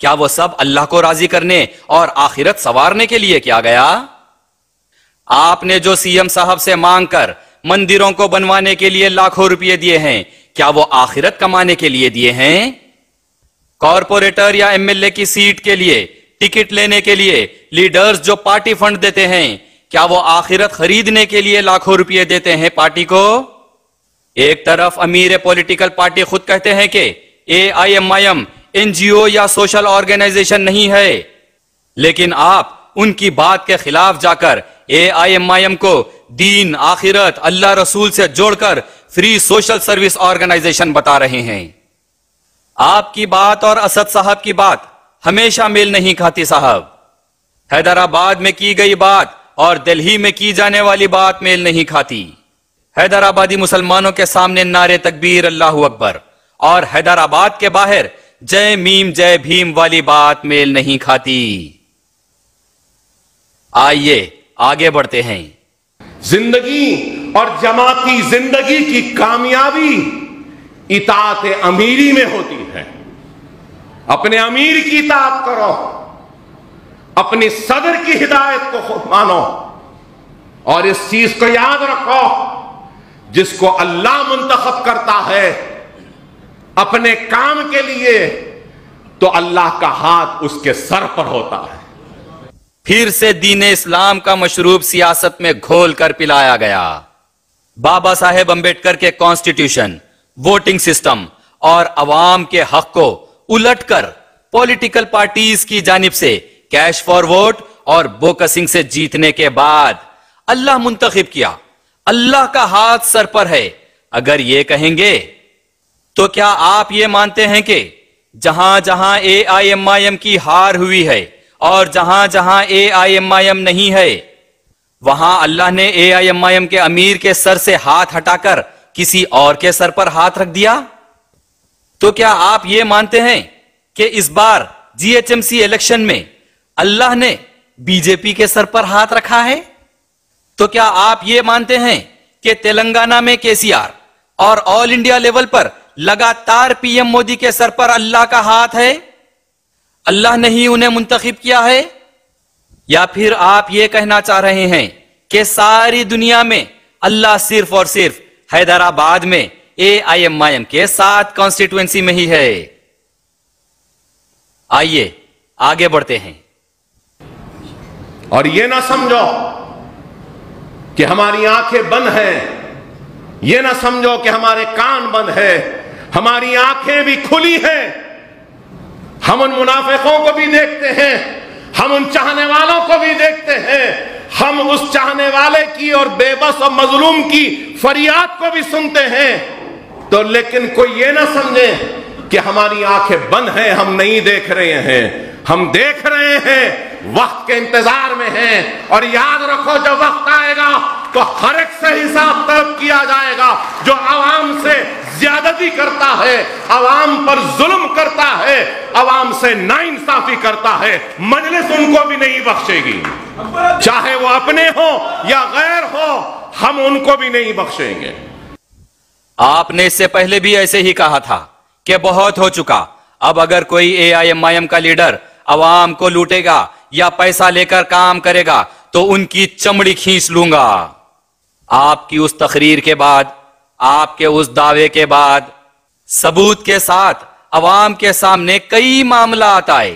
کیا وہ سب اللہ کو راضی کرنے اور آخرت سنوارنے کے لیے کیا گیا؟ آپ نے جو سی ایم صاحب سے مانگ کر مندروں کو بنوانے کے لیے لاکھوں روپے دیے ہیں، کیا وہ آخرت کمانے کے لیے دیے ہیں؟ کارپوریٹر یا ایم ایل اے کی سیٹ کے لیے ٹکٹ لینے کے لیے لیڈرز جو پارٹی فنڈ دیتے ہیں، کیا وہ آخرت خریدنے کے لیے لاکھوں روپے دیتے ہیں پارٹی کو؟ ایک طرف امیر پولیٹیکل پارٹی خود کہتے ہیں کہ AIMIM NGO یا سوشل آرگنائزیشن نہیں ہے، لیکن آپ ان کی بات کے خلاف جا کر AIMIM کو دین، آخرت، اللہ رسول سے جوڑ کر فری سوشل سروس آرگنائزیشن بتا رہے ہیں۔ آپ کی بات اور اسد صاحب کی بات ہمیشہ میل نہیں کھاتی صاحب۔ حیدرآباد میں کی گئی بات اور دلہی میں کی جانے والی بات میل نہیں کھاتی۔ حیدرآبادی مسلمانوں کے سامنے نعرے تکبیر اللہ اکبر اور حیدرآباد کے باہر جے میم جے بھیم والی بات میل نہیں کھاتی۔ آئیے آگے بڑھتے ہیں۔ زندگی اور جماعتی زندگی کی کامیابی اطاعت امیری میں ہوتی ہے۔ اپنے امیر کی اطاعت کرو، اپنی صدر کی ہدایت کو خود مانو، اور اس چیز کو یاد رکھو، جس کو اللہ منتخب کرتا ہے اپنے کام کے لیے تو اللہ کا ہاتھ اس کے سر پر ہوتا ہے۔ پھر سے دین اسلام کا مشروب سیاست میں گھول کر پلایا گیا۔ بابا صاحب امبیڈکر کے کانسٹیٹیوشن، ووٹنگ سسٹم اور عوام کے حق کو الٹ کر پولیٹیکل پارٹیز کی جانب سے کیش فار ووٹ اور بوکسنگ سے جیتنے کے بعد اللہ منتخب کیا، اللہ کا ہاتھ سر پر ہے۔ اگر یہ کہیں گے تو کیا آپ یہ مانتے ہیں کہ جہاں جہاں AIMIM کی ہار ہوئی ہے اور جہاں جہاں AIMIM نہیں ہے، وہاں اللہ نے AIMIM کے امیر کے سر سے ہاتھ ہٹا کر کسی اور کے سر پر ہاتھ رکھ دیا؟ تو کیا آپ یہ مانتے ہیں کہ اس بار GHMC الیکشن میں اللہ نے BJP کے سر پر ہاتھ رکھا ہے؟ تو کیا آپ یہ مانتے ہیں کہ تلنگانہ میں KCR اور آل انڈیا لیول پر لگاتار PM مودی کے سر پر اللہ کا ہاتھ ہے؟ اللہ نے ہی انہیں منتخب کیا ہے؟ یا پھر آپ یہ کہنا چاہ رہے ہیں کہ ساری دنیا میں اللہ صرف اور صرف حیدرآباد میں AIMIM کے 7 کانسٹیٹوئنسی میں ہی ہے؟ آئیے آگے بڑھتے ہیں۔ اور یہ نہ سمجھو کہ ہماری آنکھیں بند ہیں، یہ نہ سمجھو کہ ہمارے کان بند ہیں، ہماری آنکھیں بھی کھلی ہیں۔ ہم ان منافقوں کو بھی دیکھتے ہیں، ہم ان چاہنے والوں کو بھی دیکھتے ہیں، ہم اس چاہنے والے کی اور بے بس اور مظلوم کی فریاد کو بھی سنتے ہیں، تو لیکن کوئی یہ نہ سمجھے کہ ہماری آنکھیں بند ہیں، ہم نہیں دیکھ رہے ہیں، ہم دیکھ رہے ہیں، وقت کے انتظار میں ہیں۔ اور یاد رکھو جب وقت آئے گا تو ہر ایک سے حساب طلب کیا جائے گا۔ جو عوام سے زیادتی کرتا ہے، عوام پر ظلم کرتا ہے، عوام سے ناانصافی کرتا ہے، مجلس ان کو بھی نہیں بخشے گی، چاہے وہ اپنے ہو یا غیر ہو، ہم ان کو بھی نہیں بخشیں گے۔ آپ نے اس سے پہلے بھی ایسے ہی کہا تھا کہ بہت ہو چکا، اب اگر کوئی AIMIM کا لیڈر عوام کو لوٹے گا یا پیسہ لے کر کام کرے گا تو ان کی چمڑی کھینچ لوں گا۔ آپ کی اس تقریر کے بعد، آپ کے اس دعوے کے بعد ثبوت کے ساتھ عوام کے سامنے کئی معاملات آئے۔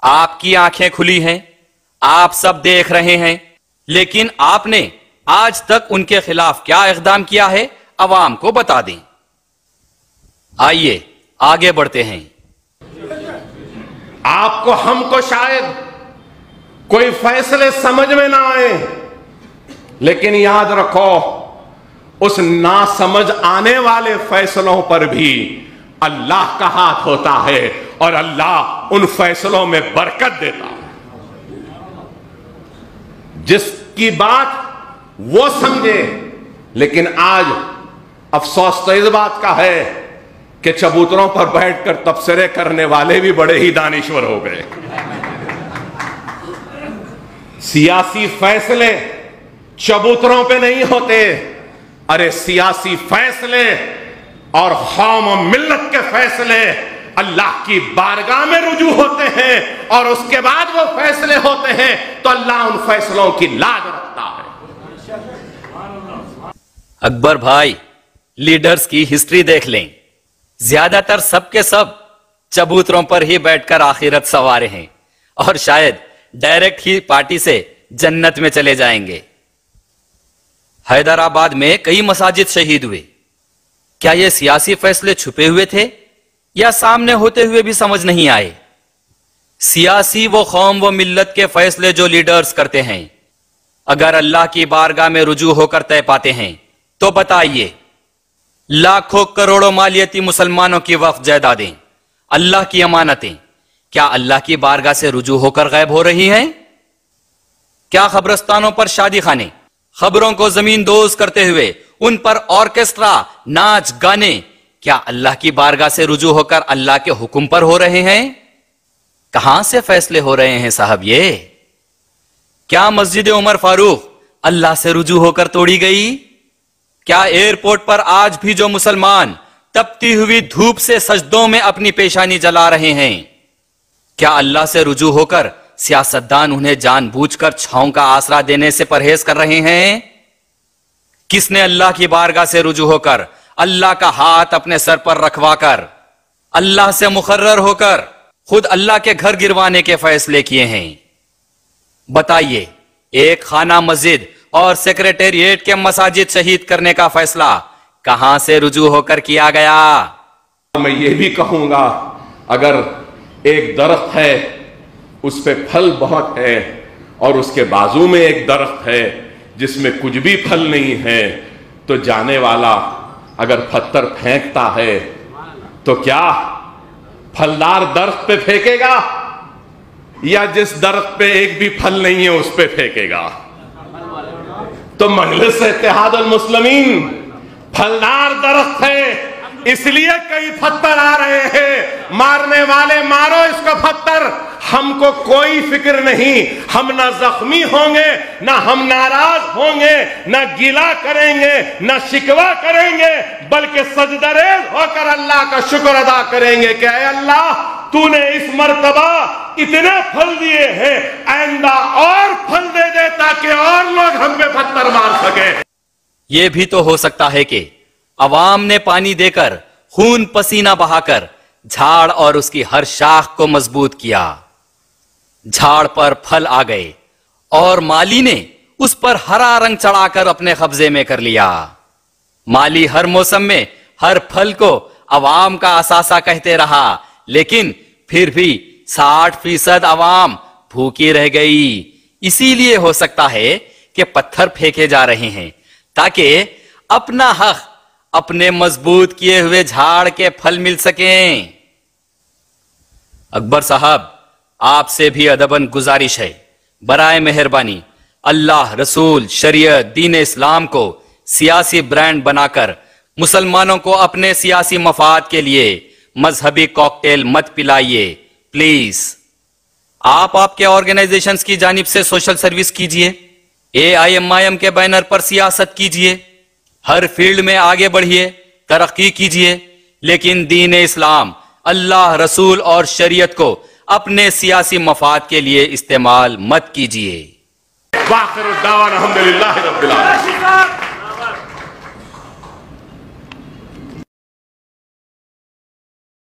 آپ کی آنکھیں کھلی ہیں، آپ سب دیکھ رہے ہیں، لیکن آپ نے آج تک ان کے خلاف کیا اقدام کیا ہے عوام کو بتا دیں۔ آئیے آگے بڑھتے ہیں۔ آپ کو، ہم کو شاید کوئی فیصلے سمجھ میں نہ آئے، لیکن یاد رکھو اس نا سمجھ آنے والے فیصلوں پر بھی اللہ کا ہاتھ ہوتا ہے اور اللہ ان فیصلوں میں برکت دیتا ہے۔ جس کی بات وہ سمجھے، لیکن آج افسوس تو اس بات کا ہے کہ چبوتروں پر بیٹھ کر تبصرے کرنے والے بھی بڑے ہی دانشور ہو گئے۔ سیاسی فیصلے چبوتروں پہ نہیں ہوتے، ارے سیاسی فیصلے اور قوم و ملت کے فیصلے اللہ کی بارگاہ میں رجوع ہوتے ہیں اور اس کے بعد وہ فیصلے ہوتے ہیں تو اللہ ان فیصلوں کی لاج رکھتا ہے۔ اکبر بھائی، لیڈرز کی ہسٹری دیکھ لیں، زیادہ تر سب کے سب چبوتروں پر ہی بیٹھ کر آخرت سنوارے ہیں اور شاید ڈائریکٹ ہی پارٹی سے جنت میں چلے جائیں گے۔ حیدرآباد میں کئی مساجد شہید ہوئے، کیا یہ سیاسی فیصلے چھپے ہوئے تھے یا سامنے ہوتے ہوئے بھی سمجھ نہیں آئے؟ سیاسی وہ قوم و ملت کے فیصلے جو لیڈرز کرتے ہیں، اگر اللہ کی بارگاہ میں رجوع ہو کر طے پاتے ہیں تو بتائیے، لاکھوں کروڑوں مالیتی مسلمانوں کی وقف جائیدادیں، اللہ کی امانتیں، کیا اللہ کی بارگاہ سے رجوع ہو کر غائب ہو رہی ہیں؟ کیا قبرستانوں پر شادی خانے، خبروں کو زمین دوز کرتے ہوئے ان پر آرکیسٹرا، ناچ گانے، کیا اللہ کی بارگاہ سے رجوع ہو کر اللہ کے حکم پر ہو رہے ہیں؟ کہاں سے فیصلے ہو رہے ہیں صاحب یہ؟ کیا مسجد عمر فاروق اللہ سے رجوع ہو کر توڑی گئی؟ کیا ایئرپورٹ پر آج بھی جو مسلمان تپتی ہوئی دھوپ سے سجدوں میں اپنی پیشانی جلا رہے ہیں، کیا اللہ سے رجوع ہو کر سیاستدان انہیں جان بوجھ کر چھاؤں کا آسرا دینے سے پرہیز کر رہے ہیں؟ کس نے اللہ کی بارگاہ سے رجوع ہو کر اللہ کا ہاتھ اپنے سر پر رکھوا کر اللہ سے مقرر ہو کر خود اللہ کے گھر گروانے کے فیصلے کیے ہیں؟ بتائیے، ایک خانہ مسجد اور سیکریٹریٹ کے مساجد شہید کرنے کا فیصلہ کہاں سے رجوع ہو کر کیا گیا؟ میں یہ بھی کہوں گا، اگر ایک درخت ہے اس پہ پھل بہت ہے اور اس کے بازو میں ایک درخت ہے جس میں کچھ بھی پھل نہیں ہے، تو جانے والا اگر پتھر پھینکتا ہے تو کیا پھلدار درخت پہ پھینکے گا یا جس درخت پہ ایک بھی پھل نہیں ہے اس پہ پھینکے گا؟ تو مجلس اتحاد المسلمین پھلدار درخت ہے، اس لیے کئی پتھر آ رہے ہیں، مارنے والے مارو اس کا پتھر، ہم کو کوئی فکر نہیں، ہم نہ زخمی ہوں گے، نہ ہم ناراض ہوں گے، نہ گلا کریں گے، نہ شکوہ کریں گے، بلکہ سجدہ ریز ہو کر اللہ کا شکر ادا کریں گے کہ اے اللہ تو نے اس مرتبہ اتنے پھل دیے ہیں، آئندہ اور پھل دے دے تاکہ اور لوگ ہم پہ پتھر مار سکیں۔ یہ بھی تو ہو سکتا ہے کہ عوام نے پانی دے کر، خون پسینہ بہا کر جھاڑ اور اس کی ہر شاخ کو مضبوط کیا، جھاڑ پر پھل آ گئے اور مالی نے اس پر ہرا رنگ چڑھا کر اپنے قبضے میں کر لیا۔ مالی ہر موسم میں ہر پھل کو عوام کا اثاثہ کہتے رہا، لیکن پھر بھی 60% عوام بھوکی رہ گئی۔ اسی لیے ہو سکتا ہے کہ پتھر پھینکے جا رہے ہیں تاکہ اپنا حق اپنے مضبوط کیے ہوئے جھاڑ کے پھل مل سکیں۔ اکبر صاحب، آپ سے بھی ادباً گزارش ہے، برائے مہربانی اللہ، رسول، شریعت، دین اسلام کو سیاسی برانڈ بنا کر مسلمانوں کو اپنے سیاسی مفاد کے لیے مذہبی کاکٹیل مت پلائیے پلیز۔ آپ کے آرگنائزیشنز کی جانب سے سوشل سروس کیجئے، AIMIM کے بینر پر سیاست کیجئے، ہر فیلڈ میں آگے بڑھیے، ترقی کیجئے، لیکن دین اسلام، اللہ، رسول اور شریعت کو اپنے سیاسی مفاد کے لیے استعمال مت کیجئے۔ وآخر الدعوانا الحمدللہ رب العالمین۔